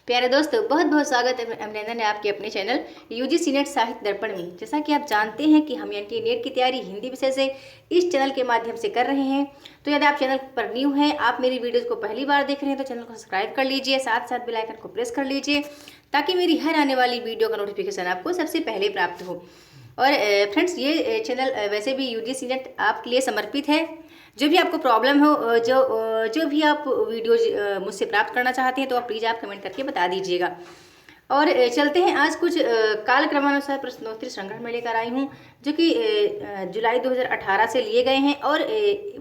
प्यारे दोस्तों, बहुत बहुत स्वागत है अभिनंदन है आपके अपने चैनल यूजीसी नेट साहित्य दर्पण में। जैसा कि आप जानते हैं कि हम एनटीए नेट की तैयारी हिंदी विषय से इस चैनल के माध्यम से कर रहे हैं। तो यदि आप चैनल पर न्यू हैं, आप मेरी वीडियोस को पहली बार देख रहे हैं, तो चैनल को सब्सक्राइब कर लीजिए, साथ साथ बेल आइकन को प्रेस कर लीजिए ताकि मेरी हर आने वाली वीडियो का नोटिफिकेशन आपको सबसे पहले प्राप्त हो। और फ्रेंड्स, ये चैनल वैसे भी यूजीसी नेट आपके लिए समर्पित है। जो भी आपको प्रॉब्लम हो, जो भी आप वीडियो मुझसे प्राप्त करना चाहते हैं, तो आप प्लीज़ आप कमेंट करके बता दीजिएगा। और चलते हैं, आज कुछ काल क्रमानुसार प्रश्नोत्तरी संग्रह में लेकर आई हूँ, जो कि जुलाई 2018 से लिए गए हैं। और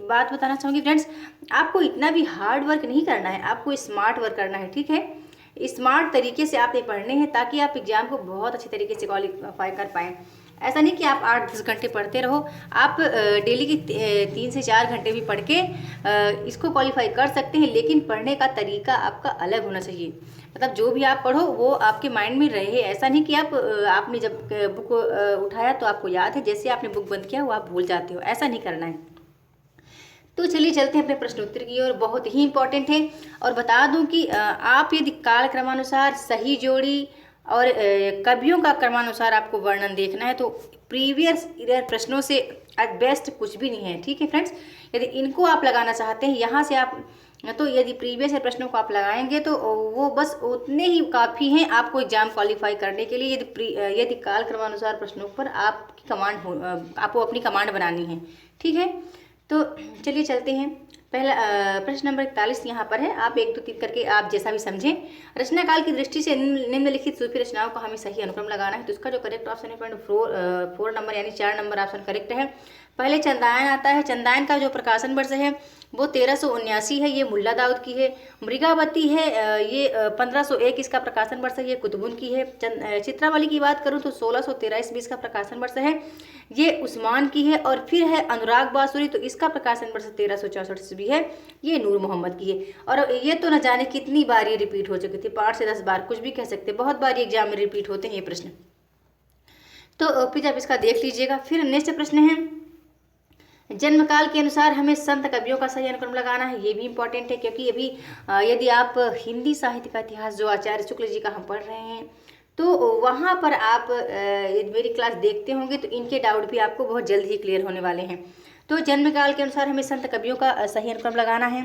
बात बताना चाहूँगी फ्रेंड्स, आपको इतना भी हार्ड वर्क नहीं करना है, आपको स्मार्ट वर्क करना है, ठीक है। स्मार्ट तरीके से आपने पढ़ने हैं ताकि आप एग्जाम को बहुत अच्छे तरीके से क्वालिफाई कर पाएँ। ऐसा नहीं कि आप 8-10 घंटे पढ़ते रहो, आप डेली की 3 से 4 घंटे भी पढ़ के इसको क्वालिफाई कर सकते हैं। लेकिन पढ़ने का तरीका आपका अलग होना चाहिए। मतलब जो भी आप पढ़ो वो आपके माइंड में रहे। ऐसा नहीं कि आपने जब बुक उठाया तो आपको याद है, जैसे आपने बुक बंद किया वो आप भूल जाते हो। ऐसा नहीं करना है। तो चलिए चलते हैं अपने प्रश्नोत्तर की ओर। बहुत ही इंपॉर्टेंट है। और बता दूं कि आप यदि काल क्रमानुसार सही जोड़ी और कवियों का क्रमानुसार आपको वर्णन देखना है, तो प्रीवियस ईयर प्रश्नों से बेस्ट कुछ भी नहीं है, ठीक है फ्रेंड्स। यदि इनको आप लगाना चाहते हैं यहाँ से आप, तो यदि प्रीवियस ईयर प्रश्नों को आप लगाएंगे तो वो बस उतने ही काफ़ी हैं आपको एग्जाम क्वालिफाई करने के लिए। यदि काल क्रमानुसार प्रश्नों पर आपकी आपको अपनी कमांड बनानी है, ठीक है। तो चलिए चलते हैं। पहला प्रश्न नंबर 41 यहाँ पर है। आप 1 2 3 करके आप जैसा भी समझें। रचना काल की दृष्टि से निम्नलिखित सूफी रचनाओं का हमें सही अनुक्रम लगाना है। तो इसका जो करेक्ट ऑप्शन है पॉइंट 4 नंबर यानी 4 नंबर ऑप्शन करेक्ट है। पहले चंदायन आता है। चंदायन का जो प्रकाशन वर्ष है वो 1379 है, ये मुल्ला दाऊद की है। मृगावती है, ये 1501 इसका प्रकाशन वर्ष है, ये कुतुबुन की है। चित्रावली की बात करूँ तो 1613 ईस्वी इसका प्रकाशन वर्ष है, ये उस्मान की है। और फिर है अनुराग बांसुरी, तो इसका प्रकाशन वर्ष 1364 ईस्वी है, ये नूर मोहम्मद की है। और ये तो न जाने कितनी बार ये रिपीट हो चुकी थी, 5 से 10 बार, कुछ भी कह सकते, बहुत बार एग्जाम में रिपीट होते हैं ये प्रश्न। तो प्लीज आप इसका देख लीजिएगा। फिर नेक्स्ट प्रश्न है, जन्म काल के अनुसार हमें संत कवियों का सही अनुक्रम लगाना है। ये भी इंपॉर्टेंट है, क्योंकि अभी यदि आप हिंदी साहित्य का इतिहास जो आचार्य शुक्ल जी का हम पढ़ रहे हैं, तो वहाँ पर आप यदि मेरी क्लास देखते होंगे तो इनके डाउट भी आपको बहुत जल्द ही क्लियर होने वाले हैं। तो जन्म काल के अनुसार हमें संत कवियों का सही अनुक्रम लगाना है।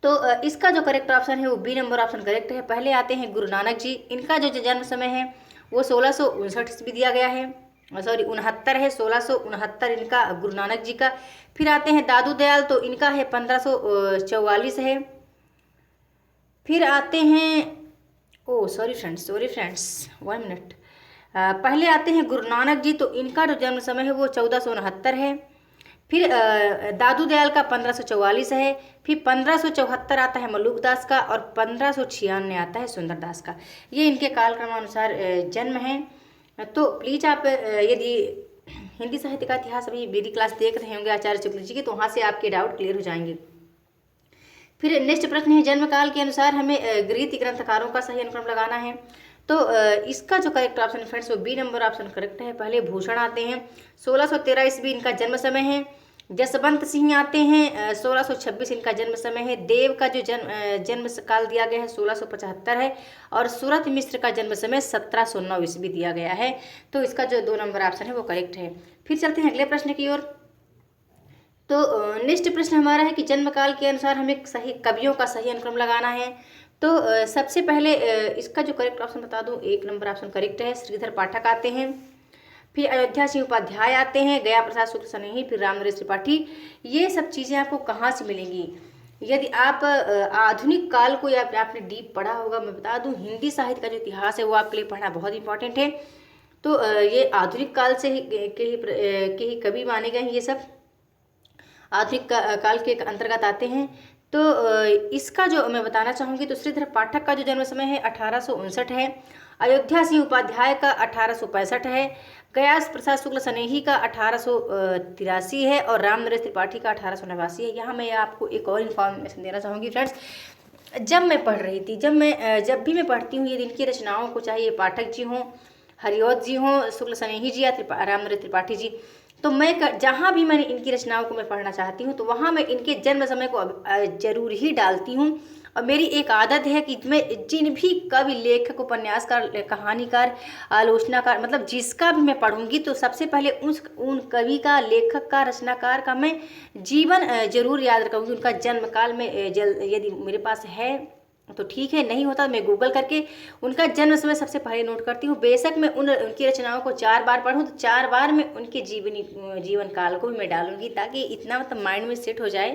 तो इसका जो करेक्ट ऑप्शन है वो बी नंबर ऑप्शन करेक्ट है। पहले आते हैं गुरु नानक जी। इनका जो जन्म समय है वो 1659 ईस्वी दिया गया है, सॉरी 69 है, 1669 इनका गुरु नानक जी का। फिर आते हैं दादू दयाल, तो इनका है 1544 है। फिर आते हैं सॉरी फ्रेंड्स 1 मिनट। पहले आते हैं गुरु नानक जी, तो इनका जो जन्म समय है वो 1469 है। फिर दादू दयाल का 1544 है। फिर 1574 आता है मलुक दास का, और 1596 आता है सुंदरदास का। ये इनके काल क्रमानुसार जन्म है। तो प्लीज़ आप यदि हिंदी साहित्य का इतिहास अभी मेरी क्लास देख रहे होंगे आचार्य शुक्ल जी की, तो वहाँ से आपके डाउट क्लियर हो जाएंगे। फिर नेक्स्ट प्रश्न है, जन्म काल के अनुसार हमें गृहीत ग्रंथकारों का सही अनुक्रम लगाना है। तो इसका जो करेक्ट ऑप्शन फ्रेंड्स वो बी नंबर ऑप्शन करेक्ट है। पहले भूषण आते हैं, 1613 ईस्वी इनका जन्म समय है। जसवंत सिंह आते हैं, 1626 इनका जन्म समय है। देव का जो जन्म काल दिया गया है 1675 है। और सूरत मिश्र का जन्म समय 1709 ईस्वी दिया गया है। तो इसका जो 2 नंबर ऑप्शन है वो करेक्ट है। फिर चलते हैं अगले प्रश्न की ओर। तो नेक्स्ट प्रश्न हमारा है कि जन्म काल के अनुसार हमें सही कवियों का सही अनुक्रम लगाना है। तो सबसे पहले इसका जो करेक्ट ऑप्शन बता दूं, 1 नंबर ऑप्शन करेक्ट है। श्रीधर पाठक आते हैं। फिर अयोध्या सिंह उपाध्याय आते हैं, गया प्रसाद शुक्ल सनेही, फिर रामनरेश त्रिपाठी। ये सब चीज़ें आपको कहाँ से मिलेंगी? यदि आप आधुनिक काल को या आपने डीप पढ़ा होगा, मैं बता दूं हिंदी साहित्य का जो इतिहास है वो आपके लिए पढ़ना बहुत इंपॉर्टेंट है। तो ये आधुनिक काल से ही के ही कवि माने गए हैं, ये सब आधुनिक काल के अंतर्गत आते हैं। तो इसका जो मैं बताना चाहूँगी, तो श्रीधर पाठक का जो जन्म समय है 1859 है। अयोध्या सिंह उपाध्याय का 1865 है। गयास प्रसाद शुक्ल सनेही का 1883 है। और रामनरेश त्रिपाठी का 1889 है। यहाँ मैं आपको एक और इन्फॉर्मेशन देना चाहूँगी फ्रेंड्स। जब मैं पढ़ रही थी, जब भी मैं पढ़ती हूँ ये इनकी रचनाओं को, चाहे ये पाठक जी हों, हरिऔध जी हों, शुक्ल सनेही जी या रामनरेश त्रिपाठी जी, तो मैं जहाँ भी मैंने इनकी रचनाओं को मैं पढ़ना चाहती हूँ तो वहाँ मैं इनके जन्म समय को जरूर ही डालती हूँ। और मेरी एक आदत है कि मैं जिन भी कवि, लेखक, उपन्यासकार, कहानीकार, आलोचनाकार, मतलब जिसका भी मैं पढ़ूंगी तो सबसे पहले उन कवि का, लेखक का, रचनाकार का मैं जीवन जरूर याद रखूंगी। उनका जन्म काल में यदि मेरे पास है तो ठीक है, नहीं होता मैं गूगल करके उनका जन्म समय सबसे पहले नोट करती हूँ। बेशक मैं उनकी रचनाओं को 4 बार पढ़ूँ तो 4 बार मैं उनके जीवन काल को भी मैं डालूंगी, ताकि इतना मतलब माइंड में सेट हो जाए,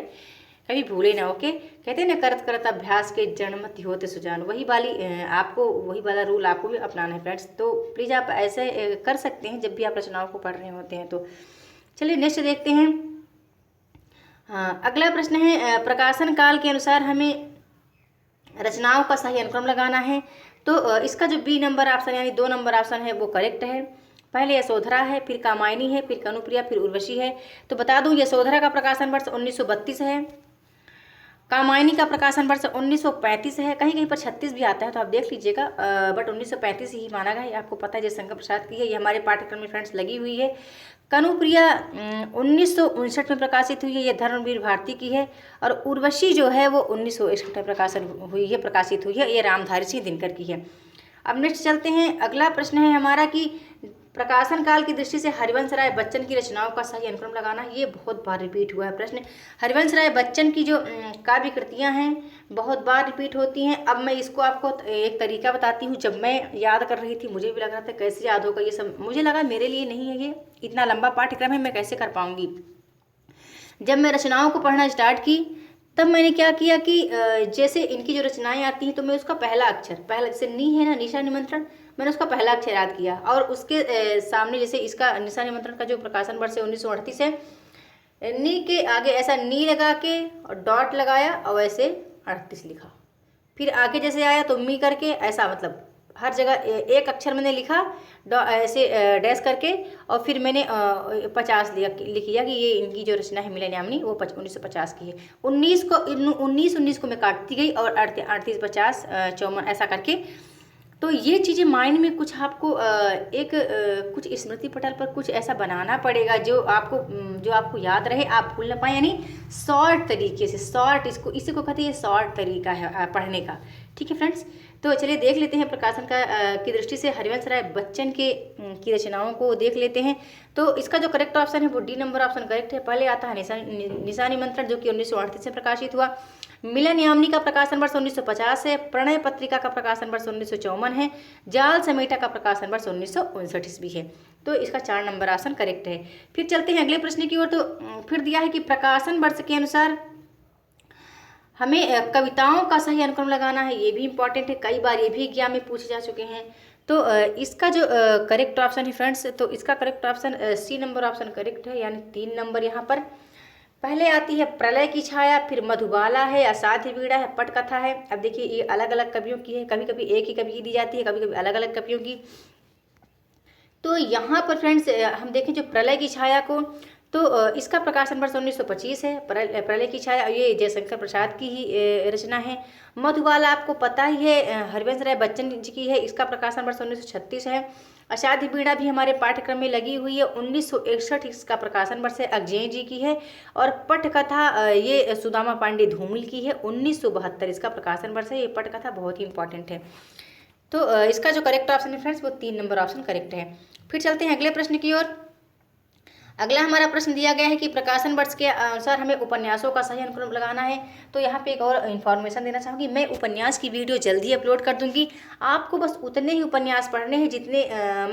कभी भूले ना। ओके, कहते हैं ना, करत करत अभ्यास के जन्मति होते सुजान, वही वाला रूल आपको भी अपनाना है फ्रेंड्स। तो प्लीज़ आप ऐसे कर सकते हैं जब भी आप रचनाओं को पढ़ रहे होते हैं। तो चलिए नेक्स्ट देखते हैं। हाँ, अगला प्रश्न है, प्रकाशन काल के अनुसार हमें रचनाओं का सही अनुक्रम लगाना है। तो इसका जो बी नंबर ऑप्शन यानी 2 नंबर ऑप्शन है वो करेक्ट है। पहले यशोधरा है, फिर कामायनी है, फिर कनुप्रिया, फिर उर्वशी है। तो बता दूं, यशोधरा का प्रकाशन वर्ष 1932 है, कामायनी का प्रकाशन वर्ष 1935 है। कहीं कहीं पर 36 भी आता है तो आप देख लीजिएगा, बट 1935 ही माना गया है। आपको पता है जयशंकर प्रसाद की है, ये हमारे पाठ्यक्रम में फ्रेंड्स लगी हुई है। कनुप्रिया 1959 में प्रकाशित हुई है, ये धर्मवीर भारती की है। और उर्वशी जो है वो 1961 में प्रकाशित हुई है, ये रामधारी सिंह दिनकर की है। अब नेक्स्ट चलते हैं। अगला प्रश्न है हमारा कि प्रकाशन काल की दृष्टि से हरिवंश राय बच्चन की रचनाओं का सही अनुक्रम लगाना। ये बहुत बार रिपीट हुआ है प्रश्न। हरिवंश राय बच्चन की जो काव्य कृतियाँ हैं बहुत बार रिपीट होती हैं। अब मैं इसको आपको एक तरीका बताती हूँ। जब मैं याद कर रही थी मुझे भी लग रहा था कैसे याद होगा ये सब, मुझे लगा मेरे लिए नहीं है, ये इतना लंबा पाठ्यक्रम है, मैं कैसे कर पाऊँगी। जब मैं रचनाओं को पढ़ना स्टार्ट की तब मैंने क्या किया कि जैसे इनकी जो रचनाएं आती हैं तो मैं उसका पहला अक्षर, जैसे नी है ना, निशा निमंत्रण, मैंने उसका पहला अक्षर याद किया। और उसके सामने जैसे इसका निशा निमंत्रण का जो प्रकाशन वर्ष है 1938 है, नी के आगे ऐसा नी लगा के और डॉट लगाया और ऐसे 38 लिखा। फिर आगे जैसे आया तो मी करके ऐसा, मतलब हर जगह एक अक्षर मैंने लिखा ऐसे डैश करके, और फिर मैंने 50 लिख लिया कि ये इनकी जो रचना है मिलन यामिनी वो 1950 की है। 19 को मैं काटती गई और 38, 50, 54 ऐसा करके। तो ये चीज़ें माइंड में कुछ आपको कुछ स्मृति पटल पर कुछ ऐसा बनाना पड़ेगा जो आपको याद रहे, आप भूल ना पाए, यानी शॉर्ट तरीके से, इसी को कहते हैं शॉर्ट तरीका है पढ़ने का। ठीक है फ्रेंड्स, तो चलिए देख लेते हैं प्रकाशन की दृष्टि से हरिवंश राय बच्चन की रचनाओं को देख लेते हैं। तो इसका जो करेक्ट ऑप्शन है वो डी नंबर ऑप्शन करेक्ट है। पहले आता है निशा निमंत्रण जो कि 1938 में प्रकाशित हुआ। मिलन यामिनी का प्रकाशन वर्ष 1950 है। प्रणय पत्रिका का प्रकाशन वर्ष 1954 है। जाल समेटा का प्रकाशन वर्ष 1959 ईस्वी है। तो इसका 4 नंबर ऑप्शन करेक्ट है। फिर चलते हैं अगले प्रश्न की ओर। तो फिर दिया है कि प्रकाशन वर्ष के अनुसार हमें कविताओं का सही अनुक्रम लगाना है। ये भी इंपॉर्टेंट है, कई बार ये भी एग्जाम में पूछे जा चुके हैं। तो इसका जो करेक्ट ऑप्शन है फ्रेंड्स, तो इसका correct option C number option correct है, यानी 3 नंबर यहाँ पर। पहले आती है प्रलय की छाया, फिर मधुबाला है, असाध्य वीणा है, पटकथा है। अब देखिए ये अलग अलग कवियों की है, कभी कभी एक ही कवि की दी जाती है, कभी कभी अलग अलग कवियों की। तो यहाँ पर फ्रेंड्स हम देखें जो प्रलय की छाया को, तो इसका प्रकाशन वर्ष 1925 है। प्रलय की छाया ये जयशंकर प्रसाद की ही रचना है। मधुबाला आपको पता ही है हरिवंश राय बच्चन जी की है, इसका प्रकाशन वर्ष 1936 है। असाध्य वीणा भी हमारे पाठ्यक्रम में लगी हुई है, 1961 इसका प्रकाशन वर्ष है, अजय जी की है। और पटकथा ये सुदामा पांडे धूमिल की है, 1972 इसका प्रकाशन वर्ष है। ये पटकथा बहुत ही इंपॉर्टेंट है। तो इसका जो करेक्ट ऑप्शन है फ्रेंड्स वो 3 नंबर ऑप्शन करेक्ट है। फिर चलते हैं अगले प्रश्न की ओर। अगला हमारा प्रश्न दिया गया है कि प्रकाशन वर्ष के अनुसार हमें उपन्यासों का सही अनुक्रम लगाना है। तो यहाँ पे एक और इन्फॉर्मेशन देना चाहूँगी, मैं उपन्यास की वीडियो जल्दी अपलोड कर दूँगी। आपको बस उतने ही उपन्यास पढ़ने हैं जितने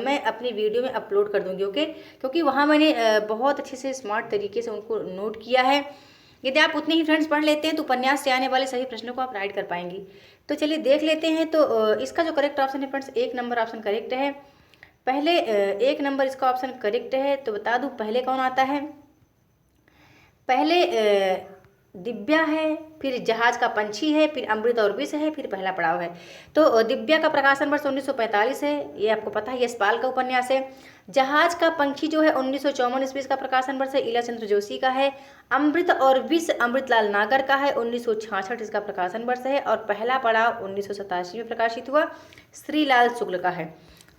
मैं अपनी वीडियो में अपलोड कर दूँगी। ओके, क्योंकि वहाँ मैंने बहुत अच्छे से स्मार्ट तरीके से उनको नोट किया है। यदि आप उतने ही फ्रेंड्स पढ़ लेते हैं तो उपन्यास से आने वाले सही प्रश्नों को आप राइट कर पाएंगी। तो चलिए देख लेते हैं। तो इसका जो करेक्ट ऑप्शन है फ्रेंड्स 1 नंबर ऑप्शन करेक्ट है। पहले 1 नंबर इसका ऑप्शन करेक्ट है। तो बता दूं पहले कौन आता है, पहले दिव्या है, फिर जहाज का पंछी है, फिर अमृत और विष है, फिर पहला पड़ाव है। तो दिव्या का प्रकाशन वर्ष 1945 है, ये आपको पता है, यशपाल का उपन्यास है। जहाज का पंछी जो है 1954 ईस्वी का प्रकाशन वर्ष है, इला चंद्र जोशी का है। अमृत और विष अमृतलाल नागर का है, 1966 इसका प्रकाशन वर्ष है। और पहला पड़ाव 1987 में प्रकाशित हुआ, श्रीलाल शुक्ल का है।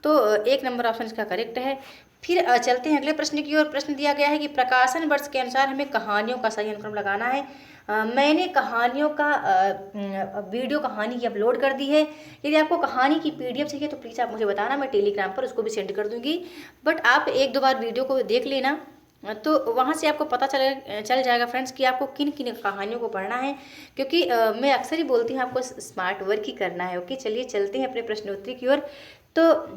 तो 1 नंबर ऑप्शन इसका करेक्ट है। फिर चलते हैं अगले प्रश्न की ओर। प्रश्न दिया गया है कि प्रकाशन वर्ष के अनुसार हमें कहानियों का सही अनुक्रम लगाना है। मैंने कहानियों का वीडियो कहानी की अपलोड कर दी है। यदि आपको कहानी की पीडीएफ चाहिए तो प्लीज़ आप मुझे बताना, मैं टेलीग्राम पर उसको भी सेंड कर दूंगी। बट आप एक दो बार वीडियो को देख लेना, तो वहाँ से आपको पता चल जाएगा फ्रेंड्स कि आपको किन किन कहानियों को पढ़ना है, क्योंकि मैं अक्सर ही बोलती हूँ आपको स्मार्ट वर्क ही करना है। ओके, चलिए चलते हैं अपने प्रश्नोत्तरी की ओर। तो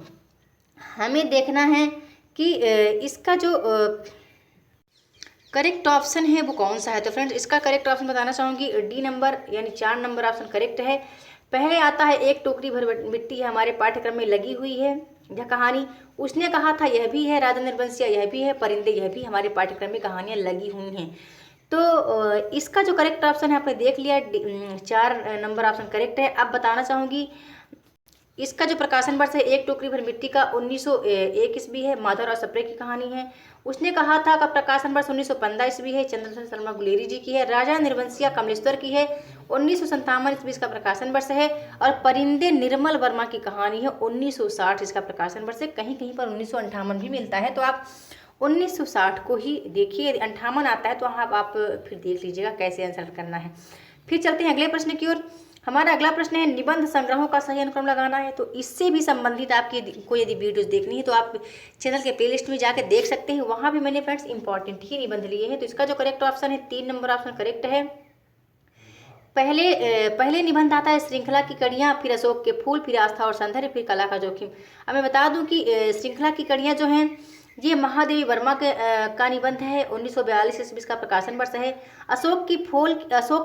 हमें देखना है कि इसका जो करेक्ट ऑप्शन है वो कौन सा है। तो फ्रेंड्स इसका करेक्ट ऑप्शन बताना चाहूँगी डी नंबर, यानी 4 नंबर ऑप्शन करेक्ट है। पहले आता है एक टोकरी भर मिट्टी है हमारे पाठ्यक्रम में लगी हुई है, यह कहानी उसने कहा था यह भी है, राजा निर्बंसिया यह भी है, परिंदे यह भी हमारे पाठ्यक्रम में कहानियाँ लगी हुई हैं। तो इसका जो करेक्ट ऑप्शन है आपने देख लिया, 4 नंबर ऑप्शन करेक्ट है। अब बताना चाहूँगी इसका जो प्रकाशन वर्ष है एक टोकरी भर मिट्टी का 1901 ईस्वी है, माधव राव सप्रे की कहानी है। उसने कहा था का प्रकाशन वर्ष 1915 ईस्वी है, चंद्रशेखर शर्मा गुलेरी जी की है। राजा निर्बंसिया कमलेश्वर की है, 1957 ईस्वी इसका प्रकाशन वर्ष है। और परिंदे निर्मल वर्मा की कहानी है, 1960 इसका प्रकाशन वर्ष है। कहीं कहीं पर 1958 भी मिलता है, तो आप 1960 को ही देखिए। यदि 58 आता है तो आप फिर देख लीजिएगा कैसे आंसर करना है। फिर चलते हैं अगले प्रश्न की ओर। हमारा अगला प्रश्न है निबंध संग्रहों का सही अनुक्रम लगाना है। तो इससे भी संबंधित आपकी को यदि वीडियोस देखनी है तो आप चैनल के प्लेलिस्ट में जाकर देख सकते हैं, वहाँ भी मैंने फ्रेंड्स इंपॉर्टेंट ही निबंध लिए हैं। तो इसका जो करेक्ट ऑप्शन है 3 नंबर ऑप्शन करेक्ट है। पहले निबंध आता है श्रृंखला की कड़ियाँ, फिर अशोक के फूल, फिर आस्था और सौंदर्य, फिर कला का जोखिम। अब मैं बता दूं कि श्रृंखला की कड़ियाँ जो हैं ये महादेवी वर्मा का निबंध है, 1942 ईस्वी का प्रकाशन वर्ष है। अशोक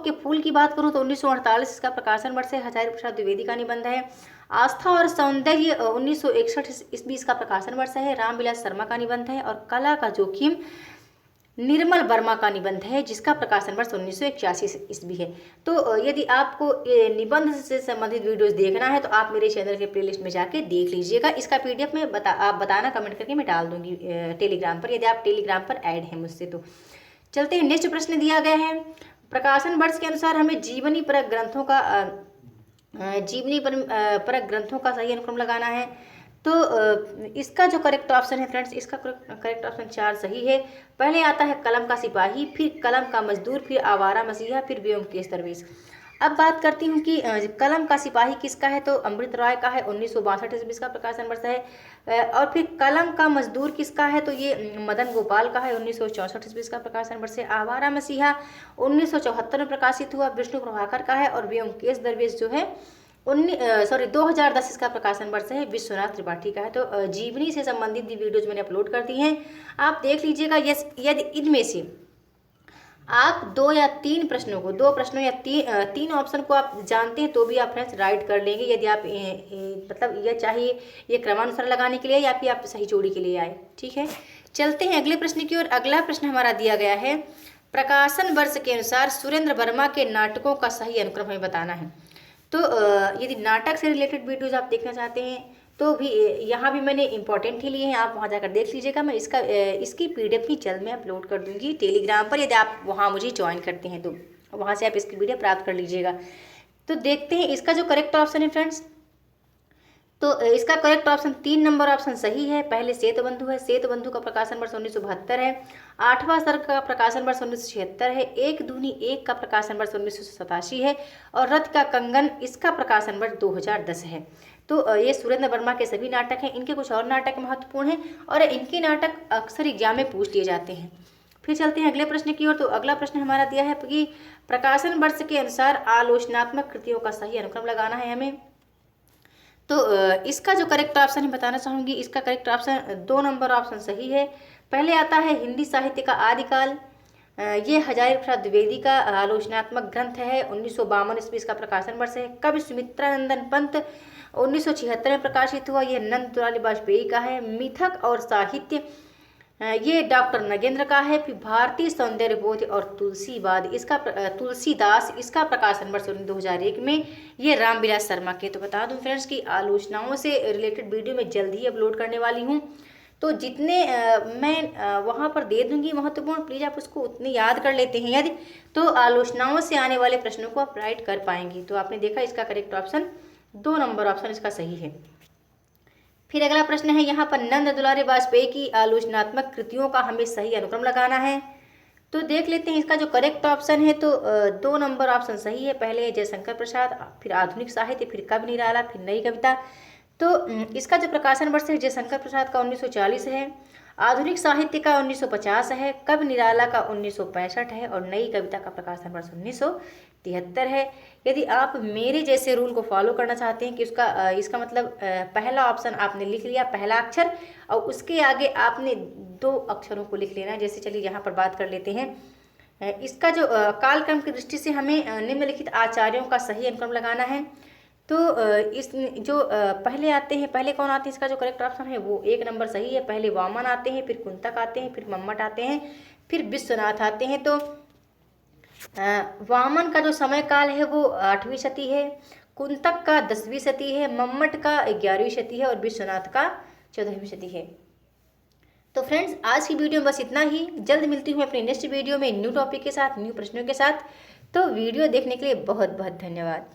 के फूल की बात करूं तो 1948 इसका प्रकाशन वर्ष है, हजारी प्रसाद द्विवेदी का निबंध है। आस्था और सौंदर्य 1961 ईस्वी का प्रकाशन वर्ष है, रामविलास शर्मा का निबंध है। और कला का जोखिम निर्मल वर्मा का निबंध है, जिसका प्रकाशन वर्ष 1981 ईस्वी है। तो यदि आपको निबंध से संबंधित वीडियोस देखना है तो आप मेरे चैनल के प्लेलिस्ट में जाके देख लीजिएगा। इसका पीडीएफ में आप बताना कमेंट करके, मैं डाल दूंगी टेलीग्राम पर, यदि आप टेलीग्राम पर ऐड हैं मुझसे। तो चलते हैं, नेक्स्ट प्रश्न दिया गया है प्रकाशन वर्ष के अनुसार हमें जीवनी परक ग्रंथों का सही अनुक्रम लगाना है। तो इसका जो करेक्ट ऑप्शन है फ्रेंड्स, इसका करेक्ट ऑप्शन 4 सही है। पहले आता है कलम का सिपाही, फिर कलम का मजदूर, फिर आवारा मसीहा, फिर व्योमकेश दरवेश। अब बात करती हूँ कि कलम का सिपाही किसका है। तो अमृत राय का है, 1962 ईस्वी का प्रकाशन वर्ष है। और फिर कलम का मजदूर किसका है तो ये मदन गोपाल का है, 1964 ईस्वी का प्रकाशन वर्ष है। आवारा मसीहा 1974 में प्रकाशित हुआ, विष्णु प्रभाकर का है। और व्योमकेश दरवेश जो है 2010 इसका प्रकाशन वर्ष है, विश्वनाथ त्रिपाठी का है। तो जीवनी से संबंधित भी वीडियोज मैंने अपलोड कर दी हैं, आप देख लीजिएगा। यदि इनमें से आप 2 या 3 प्रश्नों को, 2 प्रश्नों या 3 ऑप्शन को आप जानते हैं तो भी आप फ्रेंड्स राइट कर लेंगे। यदि आप मतलब यह चाहिए ये क्रमानुसार लगाने के लिए या फिर आप सही जोड़ी के लिए आए, ठीक है। चलते हैं अगले प्रश्न की ओर। अगला प्रश्न हमारा दिया गया है प्रकाशन वर्ष के अनुसार सुरेंद्र वर्मा के नाटकों का सही अनुक्रम हमें बताना है। तो यदि नाटक से रिलेटेड वीडियोज़ आप देखना चाहते हैं तो भी यहाँ भी मैंने इंपॉर्टेंट ही लिए हैं, आप वहाँ जाकर देख लीजिएगा। मैं इसकी पीडीएफ भी जल्द में अपलोड कर दूँगी टेलीग्राम पर, यदि आप वहाँ मुझे ज्वाइन करते हैं तो वहाँ से आप इसकी पीडीएफ प्राप्त कर लीजिएगा। तो देखते हैं इसका जो करेक्ट ऑप्शन है फ्रेंड्स, तो इसका करेक्ट ऑप्शन 3 नंबर ऑप्शन सही है। पहले सेतुबंधु है, सेतुबंधु का प्रकाशन वर्ष 1972 है। 8वां सर्ग का प्रकाशन वर्ष 1976 है। एक दूनी एक का प्रकाशन वर्ष 1987 है। और रथ का कंगन इसका प्रकाशन वर्ष 2010 है। तो ये सुरेंद्र वर्मा के सभी नाटक हैं। इनके कुछ और नाटक महत्वपूर्ण हैं और इनके नाटक अक्सर एग्जाम में पूछ लिए जाते हैं। फिर चलते हैं अगले प्रश्न की ओर। तो अगला प्रश्न हमारा दिया है कि प्रकाशन वर्ष के अनुसार आलोचनात्मक कृतियों का सही अनुक्रम लगाना है हमें। तो इसका जो करेक्ट ऑप्शन है बताना चाहूँगी, इसका करेक्ट ऑप्शन 2 नंबर ऑप्शन सही है। पहले आता है हिंदी साहित्य का आदिकाल, ये हजारी प्रसाद द्विवेदी का आलोचनात्मक ग्रंथ है, 1952 ईस्वी का प्रकाशन वर्ष है। कवि सुमित्रानंदन पंत 1976 में प्रकाशित हुआ, यह नंद दुलारी वाजपेयी का है। मिथक और साहित्य ये डॉक्टर नगेंद्र का है। फिर भारतीय सौंदर्य बोध और तुलसीदास इसका प्रकाशन वर्ष 2001 में, ये रामविलास शर्मा के। तो बता दूं फ्रेंड्स कि आलोचनाओं से रिलेटेड वीडियो मैं जल्द ही अपलोड करने वाली हूं, तो जितने मैं वहां पर दे दूंगी महत्वपूर्ण, प्लीज़ आप उसको उतने याद कर लेते हैं यदि, तो आलोचनाओं से आने वाले प्रश्नों को आप राइट कर पाएंगी। तो आपने देखा इसका करेक्ट ऑप्शन 2 नंबर ऑप्शन इसका सही है। फिर अगला प्रश्न है यहाँ पर नंद दुलारी वाजपेयी की आलोचनात्मक कृतियों का हमें सही अनुक्रम लगाना है। तो देख लेते हैं इसका जो करेक्ट ऑप्शन है। तो 2 नंबर ऑप्शन सही है। पहले है जयशंकर प्रसाद, फिर आधुनिक साहित्य, फिर कवि निराला, फिर नई कविता। तो इसका जो प्रकाशन वर्ष है जयशंकर प्रसाद का 1940 है, आधुनिक साहित्य का 1950 है, कवि निराला का 1965 है और नई कविता का प्रकाशन वर्ष 1973 है। यदि आप मेरे जैसे रूल को फॉलो करना चाहते हैं कि इसका मतलब पहला ऑप्शन आपने लिख लिया, पहला अक्षर, और उसके आगे आपने 2 अक्षरों को लिख लेना है। जैसे चलिए यहाँ पर बात कर लेते हैं। इसका जो कालक्रम की दृष्टि से हमें निम्नलिखित आचार्यों का सही अनुक्रम लगाना है। तो इस जो पहले आते हैं, पहले कौन आते हैं, इसका जो करेक्ट ऑप्शन है वो 1 नंबर सही है। पहले वामन आते हैं, फिर कुंतक आते हैं, फिर मम्मट आते हैं, फिर विश्वनाथ आते हैं। तो वामन का जो समय काल है वो 8वीं शती है, कुंतक का 10वीं शती है, मम्मट का 11वीं शती है और विश्वनाथ का 14वीं शती है। तो फ्रेंड्स, आज की वीडियो में बस इतना ही। जल्द मिलती हूँ अपनी नेक्स्ट वीडियो में न्यू टॉपिक के साथ, न्यू प्रश्नों के साथ। तो वीडियो देखने के लिए बहुत बहुत धन्यवाद।